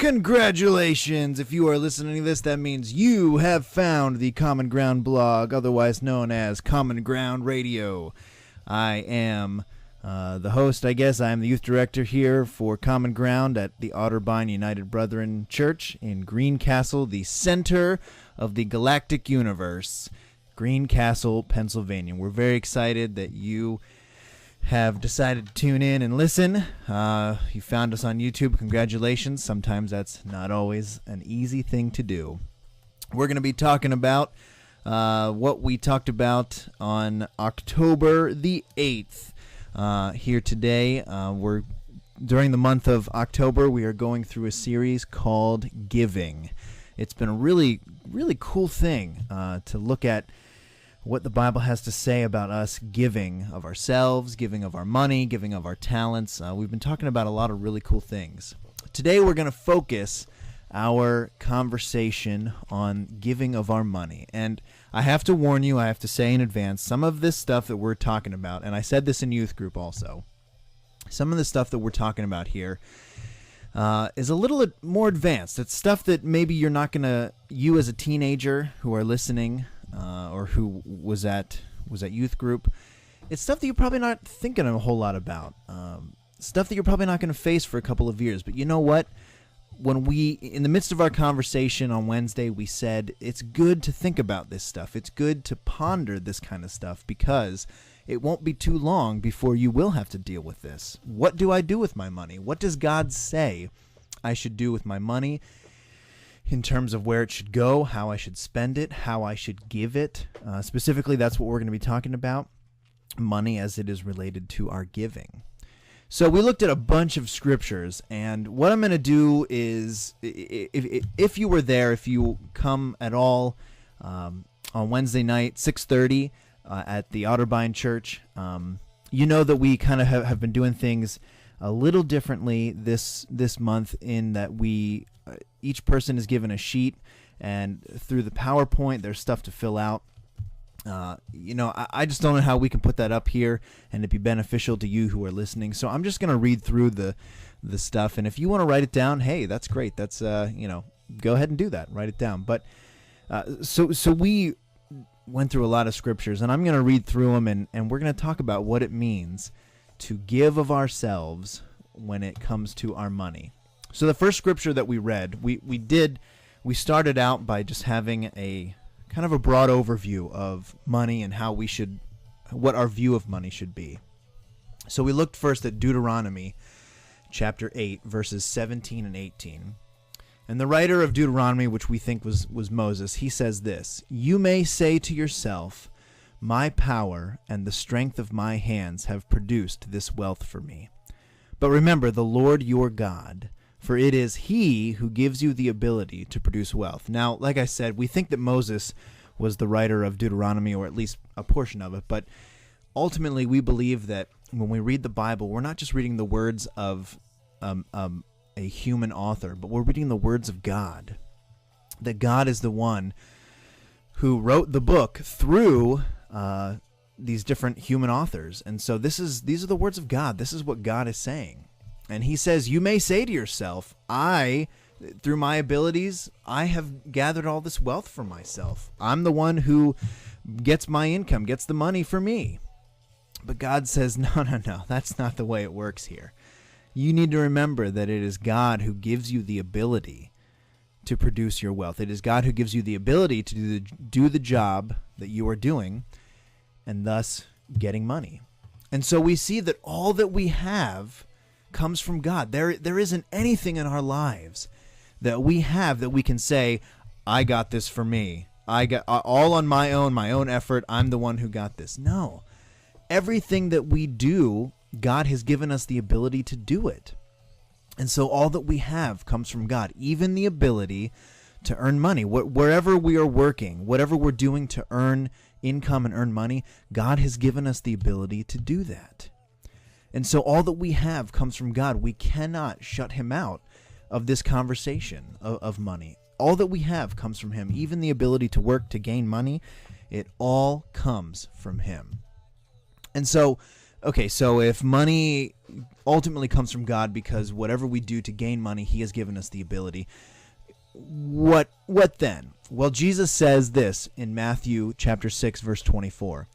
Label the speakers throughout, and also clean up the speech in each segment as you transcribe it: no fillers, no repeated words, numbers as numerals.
Speaker 1: Congratulations! If you are listening to this, that means you have found the Common Ground blog, otherwise known as Common Ground Radio. I am the host, I guess. I am the youth director here for Common Ground at the Otterbein United Brethren Church in Greencastle, the center of the galactic universe, Greencastle, Pennsylvania. We're very excited that you have decided to tune in and listen. You found us on YouTube. Congratulations. Sometimes that's not always an easy thing to do. We're going to be talking about what we talked about on October the 8th. Here today, during the month of October, we are going through a series called Giving. It's been a really, really cool thing to look at what the Bible has to say about us giving of ourselves, giving of our money, giving of our talents. We've been talking about a lot of really cool things. Today we're going to focus our conversation on giving of our money. And I have to warn you, I have to say in advance, some of this stuff that we're talking about, and I said this in youth group also, some of the stuff that we're talking about here is a little more advanced. It's stuff that maybe you're not going to, you as a teenager who are listening, or who was at youth group, it's stuff that you're probably not thinking a whole lot about. Stuff that you're probably not going to face for a couple of years. But you know what? When in the midst of our conversation on Wednesday, we said it's good to think about this stuff. It's good to ponder this kind of stuff because it won't be too long before you will have to deal with this. What do I do with my money? What does God say I should do with my money? In terms of where it should go, how I should spend it, how I should give it. Specifically, that's what we're going to be talking about, money as it is related to our giving. So we looked at a bunch of scriptures, and what I'm going to do is, if you were there, if you come at all on Wednesday night, 6:30 at the Otterbein Church, you know that we kind of have been doing things a little differently this month in that we each person is given a sheet, and through the PowerPoint, there's stuff to fill out. I just don't know how we can put that up here and it be beneficial to you who are listening. So I'm just going to read through the stuff, and if you want to write it down, hey, that's great. That's go ahead and do that. Write it down. But so we went through a lot of scriptures, and I'm going to read through them, and we're going to talk about what it means to give of ourselves when it comes to our money. So the first scripture that we read, we started out by just having a kind of a broad overview of money and what our view of money should be. So we looked first at Deuteronomy chapter 8, verses 17 and 18. And the writer of Deuteronomy, which we think was Moses, he says this: "You may say to yourself, my power and the strength of my hands have produced this wealth for me. But remember the Lord your God, for it is he who gives you the ability to produce wealth." Now, like I said, we think that Moses was the writer of Deuteronomy, or at least a portion of it, but ultimately we believe that when we read the Bible, we're not just reading the words of a human author, but we're reading the words of God. That God is the one who wrote the book through these different human authors. And so these are the words of God. This is what God is saying. And he says, you may say to yourself, through my abilities, I have gathered all this wealth for myself. I'm the one who gets my income, gets the money for me. But God says, no, that's not the way it works here. You need to remember that it is God who gives you the ability to produce your wealth. It is God who gives you the ability to do the job that you are doing, and thus getting money. And so we see that all that we have comes from God. There isn't anything in our lives that we have that we can say, I got this for me. I got all on my own effort. I'm the one who got this. No. Everything that we do, God has given us the ability to do it. And so all that we have comes from God, even the ability to earn money. Wherever we are working, whatever we're doing to earn income and earn money, God has given us the ability to do that. And so all that we have comes from God. We cannot shut him out of this conversation of money. All that we have comes from him. Even the ability to work to gain money, it all comes from him. And so, okay, so if money ultimately comes from God, because whatever we do to gain money, he has given us the ability. What then? Well, Jesus says this in Matthew chapter 6, verse 24.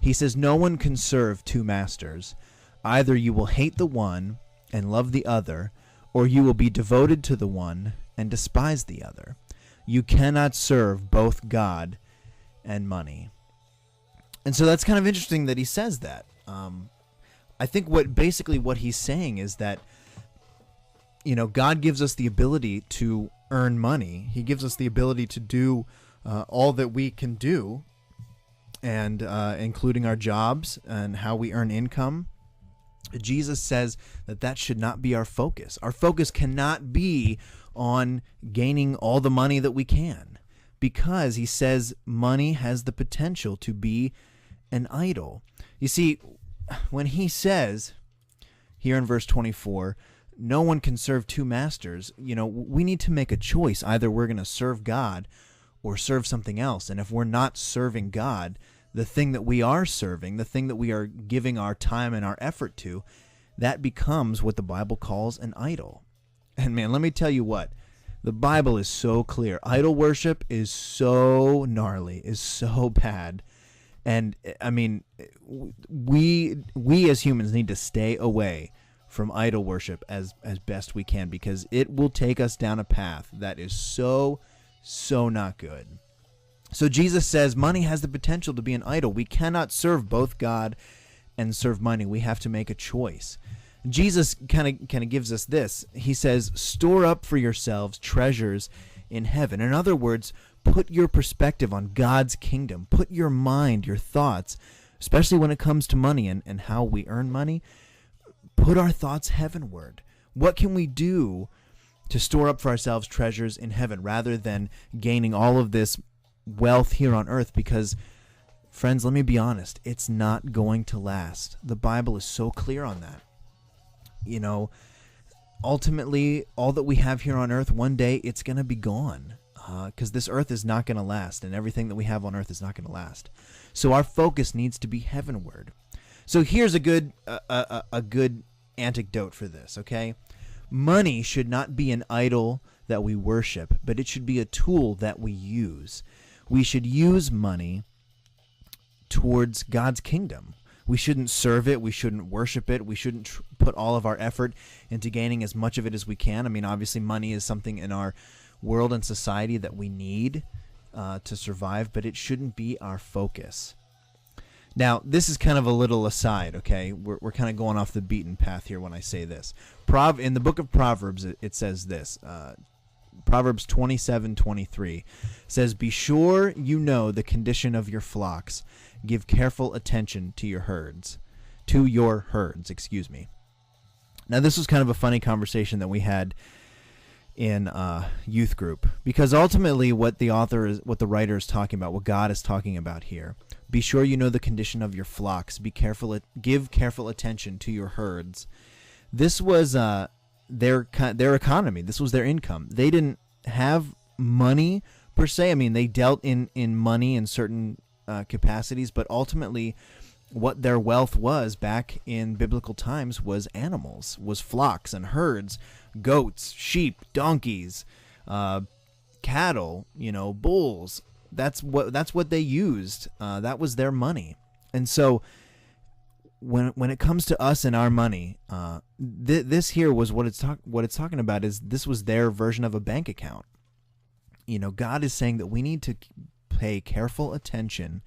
Speaker 1: He says, "No one can serve two masters. Either you will hate the one and love the other, or you will be devoted to the one and despise the other. You cannot serve both God and money." And so that's kind of interesting that he says that. I think what he's saying is that, God gives us the ability to earn money. He gives us the ability to do all that we can do, and including our jobs and how we earn income. Jesus says that should not be our focus. Our focus cannot be on gaining all the money that we can, because he says money has the potential to be an idol. You see, when he says here in verse 24, no one can serve two masters, we need to make a choice. Either we're going to serve God or serve something else. And if we're not serving God, the thing that we are serving, the thing that we are giving our time and our effort to, that becomes what the Bible calls an idol. And man, let me tell you what, the Bible is so clear. Idol worship is so gnarly, is so bad. And I mean, we as humans need to stay away from idol worship as best we can, because it will take us down a path that is so not good. So Jesus says money has the potential to be an idol. We cannot serve both God and serve money. We have to make a choice. Jesus kind of gives us this. He says, "Store up for yourselves treasures in heaven." In other words, put your perspective on God's kingdom. Put your mind, your thoughts, especially when it comes to money and how we earn money, put our thoughts heavenward. What can we do to store up for ourselves treasures in heaven rather than gaining all of this wealth here on earth? Because, friends, let me be honest, it's not going to last. The Bible is so clear on that. Ultimately, all that we have here on earth, one day it's going to be gone, because this earth is not going to last, and everything that we have on earth is not going to last. So our focus needs to be heavenward. So here's a good anecdote for this, okay? Money should not be an idol that we worship, but it should be a tool that we use. We should use money towards God's kingdom. We shouldn't serve it. We shouldn't worship it. We shouldn't put all of our effort into gaining as much of it as we can. I mean, obviously, money is something in our world and society that we need to survive, but it shouldn't be our focus. Now, this is kind of a little aside, okay? We're kind of going off the beaten path here when I say this. In the book of Proverbs, it says this. Proverbs 27:23 says, "Be sure you know the condition of your flocks. Give careful attention to your herds." Now, this was kind of a funny conversation that we had in youth group, because ultimately what the writer is talking about, what God is talking about here, be sure you know the condition of your flocks. Give careful attention to your herds. This was their economy. This was their income. They didn't have money per se. I mean, they dealt in money in certain capacities, but ultimately what their wealth was back in biblical times was animals, was flocks and herds, goats, sheep, donkeys, cattle, bulls. That's what they used. That was their money. And so when it comes to us and our money, this here was what it's talking about is this was their version of a bank account. God is saying that we need to pay careful attention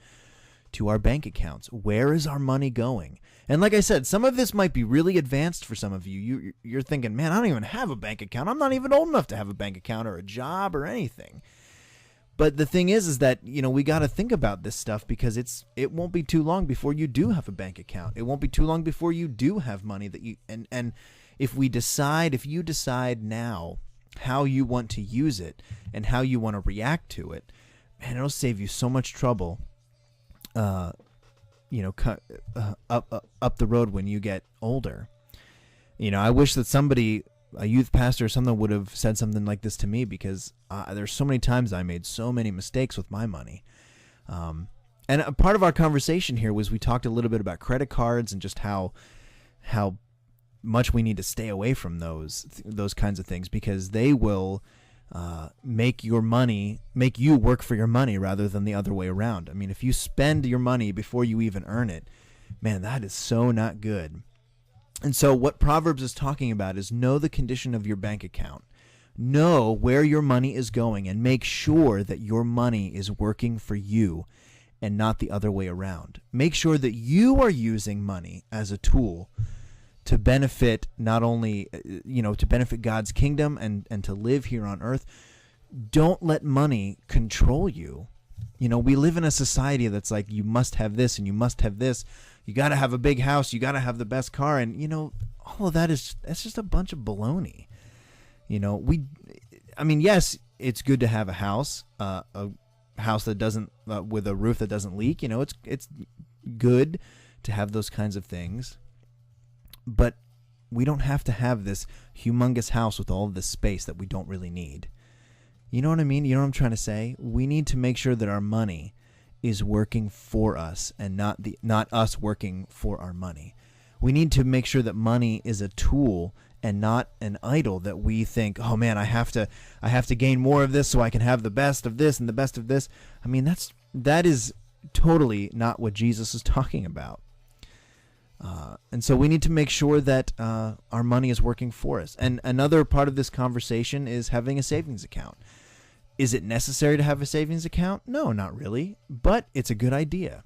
Speaker 1: to our bank accounts. Where is our money going? And like I said, some of this might be really advanced for some of you. You're thinking, man, I don't even have a bank account. I'm not even old enough to have a bank account or a job or anything. But the thing is that, we got to think about this stuff, because it won't be too long before you do have a bank account. It won't be too long before you do have money that and if you decide now how you want to use it and how you want to react to it, man, it'll save you so much trouble. Up the road when you get older. I wish that a youth pastor or something would have said something like this to me, because there's so many times I made so many mistakes with my money. And a part of our conversation here was we talked a little bit about credit cards and just how much we need to stay away from those kinds of things, because they will make you work for your money rather than the other way around. I mean, if you spend your money before you even earn it, man, that is so not good. And so what Proverbs is talking about is know the condition of your bank account. Know where your money is going and make sure that your money is working for you and not the other way around. Make sure that you are using money as a tool to benefit not only, to benefit God's kingdom and to live here on earth. Don't let money control you. We live in a society that's like, you must have this and you must have this. You got to have a big house. You got to have the best car. And, all of that's just a bunch of baloney. Yes, it's good to have a house that doesn't, with a roof that doesn't leak. It's good to have those kinds of things. But we don't have to have this humongous house with all of this space that we don't really need. You know what I mean? You know what I'm trying to say? We need to make sure that our money is working for us and not us working for our money. We need to make sure that money is a tool and not an idol that we think, oh man, I have to gain more of this so I can have the best of this and the best of this. I mean, that is totally not what Jesus is talking about. And so we need to make sure that our money is working for us. And another part of this conversation is having a savings account. Is it necessary to have a savings account? No, not really. But it's a good idea.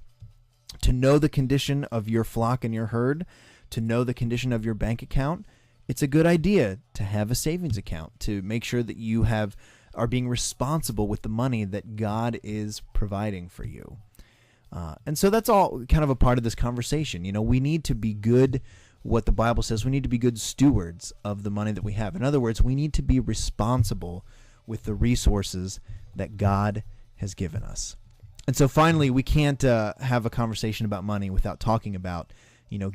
Speaker 1: To know the condition of your flock and your herd, to know the condition of your bank account, it's a good idea to have a savings account, to make sure that you are being responsible with the money that God is providing for you. And so that's all kind of a part of this conversation. We need to be good, what the Bible says, we need to be good stewards of the money that we have. In other words, we need to be responsible with the resources that God has given us. And so finally, we can't have a conversation about money without talking about,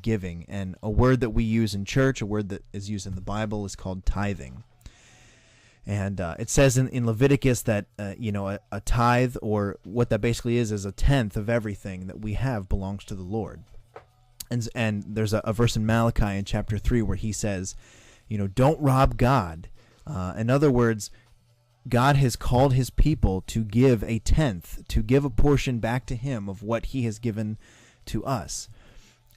Speaker 1: giving. And a word that we use in church, a word that is used in the Bible, is called tithing. And it says in Leviticus that, a tithe, or what that basically is a tenth of everything that we have belongs to the Lord. And there's a verse in Malachi in chapter 3 where he says, don't rob God. In other words, God has called his people to give a tenth, to give a portion back to him of what he has given to us.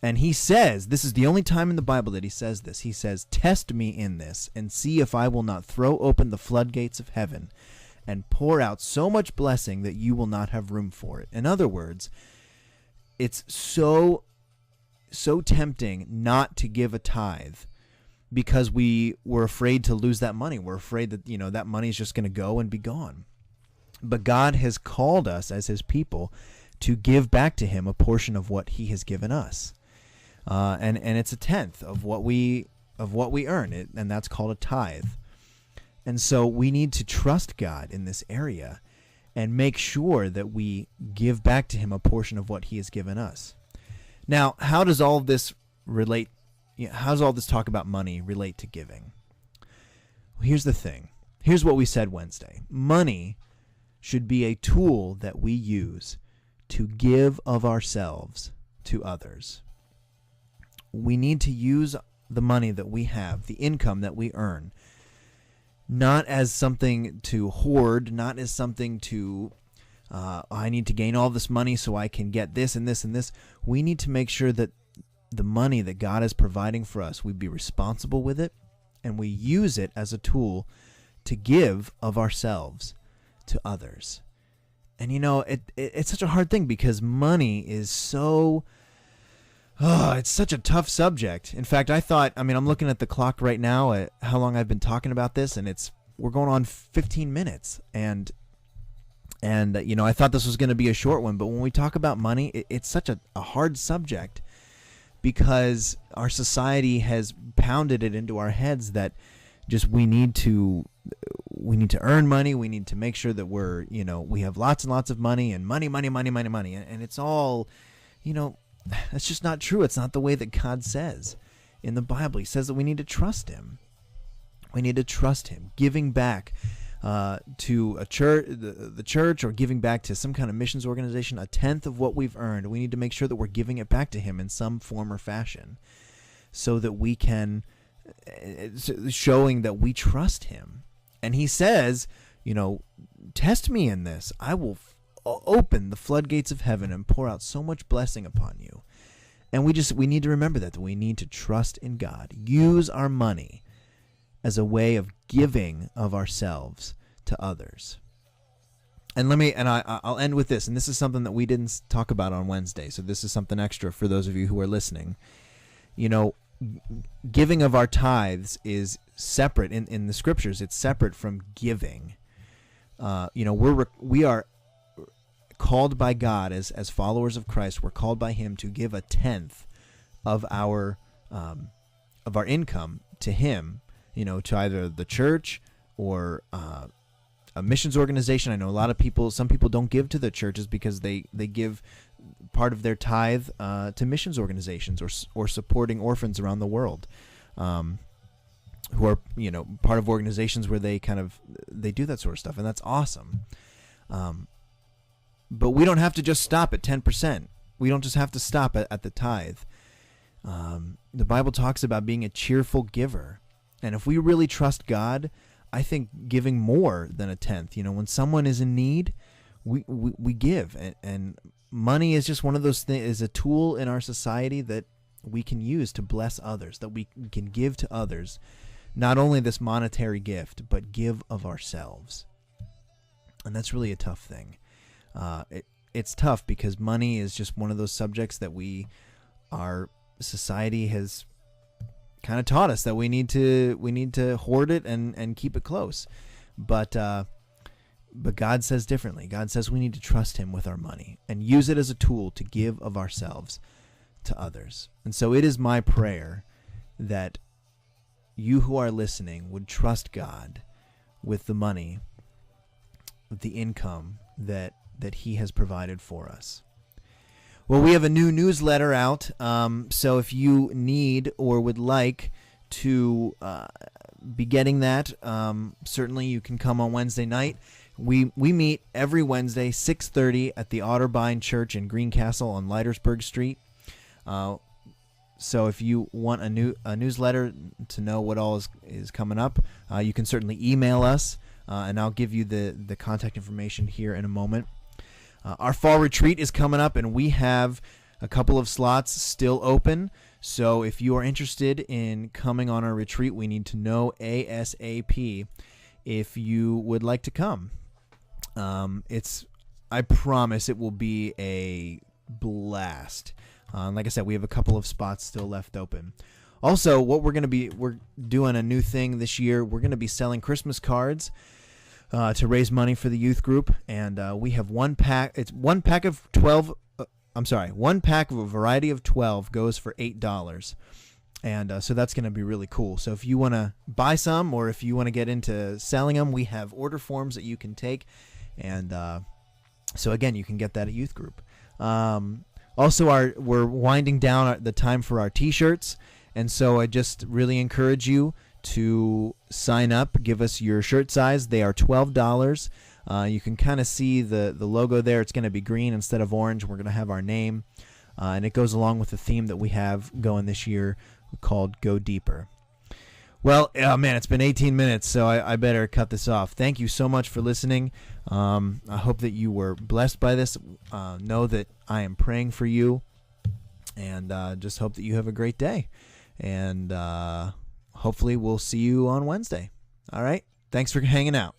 Speaker 1: And he says, this is the only time in the Bible that he says this. He says, test me in this and see if I will not throw open the floodgates of heaven and pour out so much blessing that you will not have room for it. In other words, it's so tempting not to give a tithe because we were afraid to lose that money. We're afraid that, that money is just going to go and be gone. But God has called us as his people to give back to him a portion of what he has given us. And it's a tenth of what we earn, and that's called a tithe. And so we need to trust God in this area and make sure that we give back to him a portion of what he has given us. Now, how does all this relate? How does all this talk about money relate to giving? Well, here's the thing. Here's what we said Wednesday. Money should be a tool that we use to give of ourselves to others. We need to use the money that we have, the income that we earn, not as something to hoard, not as something to, I need to gain all this money so I can get this and this and this. We need to make sure that the money that God is providing for us, we be responsible with it, and we use it as a tool to give of ourselves to others. And it's such a hard thing because money is it's such a tough subject. In fact, I'm looking at the clock right now at how long I've been talking about this, and we're going on 15 minutes. And I thought this was going to be a short one, but when we talk about money, it's such a hard subject because our society has pounded it into our heads that just we need to earn money. We need to make sure that we have lots and lots of money and money. And it's all, that's just not true. It's not the way that God says in the Bible. He says that we need to trust him. We need to trust him, giving back to a church, the church, or giving back to some kind of missions organization, a tenth of what we've earned. We need to make sure that we're giving it back to him in some form or fashion so that we can showing that we trust him. And he says, test me in this. I will open the floodgates of heaven and pour out so much blessing upon you. And we need to remember that we need to trust in God. Use our money as a way of giving of ourselves to others. And I'll end with this, and this is something that we didn't talk about on Wednesday, so this is something extra for those of you who are listening. Giving of our tithes is separate in the scriptures. It's separate from giving. We are called by God as followers of Christ. We're called by Him to give a tenth of our income to Him. To either the church or a missions organization. I know some people don't give to the churches because they give part of their tithe to missions organizations or supporting orphans around the world, who are part of organizations where they do that sort of stuff, and that's awesome. But we don't have to just stop at 10%. We don't just have to stop at the tithe. The Bible talks about being a cheerful giver. And if we really trust God, I think giving more than a tenth. When someone is in need, we give. And money is just one of those things, is a tool in our society that we can use to bless others, that we can give to others. Not only this monetary gift, but give of ourselves. And that's really a tough thing. It's tough because money is just one of those subjects that our society has kind of taught us that we need to hoard it and keep it close. But God says differently. God says we need to trust Him with our money and use it as a tool to give of ourselves to others. And so it is my prayer that you who are listening would trust God with the money, with the income that He has provided for us. Well, we have a new newsletter out, so if you need or would like to be getting that, certainly you can come on Wednesday night. We meet every Wednesday, 6:30 at the Otterbein Church in Greencastle on Leitersburg Street. So if you want a newsletter to know what all is coming up, you can certainly email us, and I'll give you the contact information here in a moment. Our fall retreat is coming up, and we have a couple of slots still open. So if you are interested in coming on our retreat, we need to know ASAP if you would like to come. I promise it will be a blast. Like I said, we have a couple of spots still left open. Also, we're doing a new thing this year. We're going to be selling Christmas cards to raise money for the youth group, and we have one pack. It's one pack of 12. One pack of a variety of 12 goes for $8, and so that's going to be really cool. So if you want to buy some, or if you want to get into selling them, we have order forms that you can take, and so again, you can get that at youth group. Also, we're winding down the time for our T-shirts, and so I just really encourage you to sign up. Give us your shirt size. They are $12. You can kind of see the logo there. It's going to be green instead of orange. We're going to have our name, and it goes along with the theme that we have going this year called Go Deeper. Well, man, it's been 18 minutes, so I better cut this off. Thank you so much for listening. I hope that you were blessed by this. Know that I am praying for you, and just hope that you have a great day. And hopefully we'll see you on Wednesday. All right? Thanks for hanging out.